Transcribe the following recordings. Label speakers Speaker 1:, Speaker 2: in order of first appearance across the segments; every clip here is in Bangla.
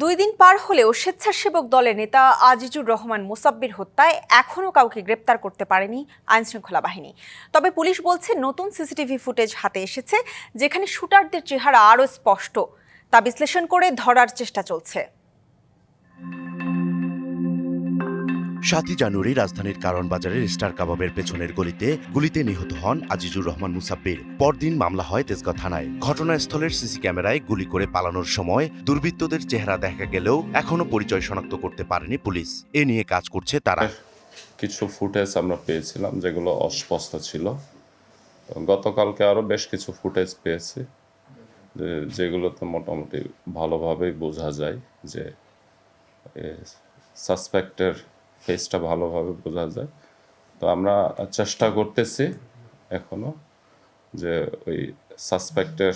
Speaker 1: 2 দিন পার হলেও স্বেচ্ছাসেবক দলের নেতা আজিজুর রহমান মুসাব্বির হত্যায় এখনও কাউকে গ্রেপ্তার করতে পারেনি আইনশৃঙ্খলা বাহিনী। তবে পুলিশ বলছে নতুন সিসিটিভি ফুটেজ হাতে এসেছে, যেখানে শুটারদের চেহারা আরও স্পষ্ট। তা বিশ্লেষণ করে ধরার চেষ্টা চলছে।
Speaker 2: 7 জানুয়ারি রাজধানীর কারণ বাজারের স্টার কাবাবের পেছনের গুলিতে নিহত হন আজিজুর রহমান মুসাব্বির। পরদিন মামলা হয় তেজগাঁও থানায়। ঘটনাস্থলের সিসি ক্যামেরায় গুলি করে পালানোর সময় দুর্বৃত্তদের চেহারা দেখা গেলেও এখনো পরিচয় শনাক্ত করতে পারেনি পুলিশ। এ নিয়ে কাজ করছে তারা।
Speaker 3: কিছু ফুটেজ আমরা পেয়েছিলাম যেগুলো অস্পষ্ট ছিল। গতকালকে আরো বেশ কিছু ফুটেজ পেয়েছি যেগুলোতে মোটামুটি ভালোভাবেই বোঝা যায় যে সাসপেক্টের ফেসটা ভালোভাবে বোঝা যায়। তো আমরা চেষ্টা করতেছি এখনো যে ওই সাসপেক্টের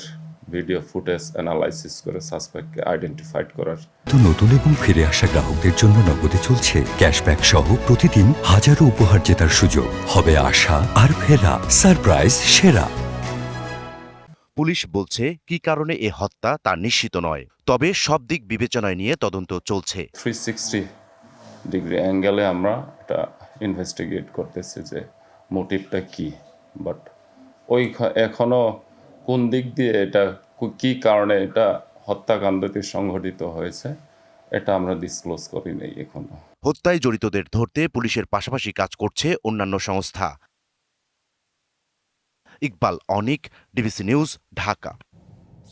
Speaker 3: ভিডিও ফুটেজ অ্যানালাইসিস করে সাসপেক্টকে আইডেন্টিফাইড করার।
Speaker 4: তো নতুন এবং ফিরে আসা গ্রাহকদের জন্য নগদে চলছে ক্যাশব্যাক সহ প্রতিদিন হাজারো উপহার জেতার সুযোগ। হবে আশা আর ফেরা, সারপ্রাইজ সেরা।
Speaker 2: পুলিশ বলছে কি কারণে এ হত্যা তা নিশ্চিত নয়, তবে সব দিক বিবেচনায় নিয়ে তদন্ত চলছে।
Speaker 3: 360 ডিগ্রি অ্যাঙ্গেলে আমরা এটা ইনভেস্টিগেট করতেছি যে মোটিভটা কি, বাট এখনো কোন দিক দিয়ে এটা কি কারণে এটা হত্যাকাণ্ডটি সংঘটিত হয়েছে এটা আমরা ডিসক্লোজ করি নাই এখনো।
Speaker 2: হত্যায় জড়িতদের ধরতে পুলিশের পাশাপাশি কাজ করছে অন্যান্য সংস্থা। ইকবাল অনিক, ডিবিসি নিউজ, ঢাকা।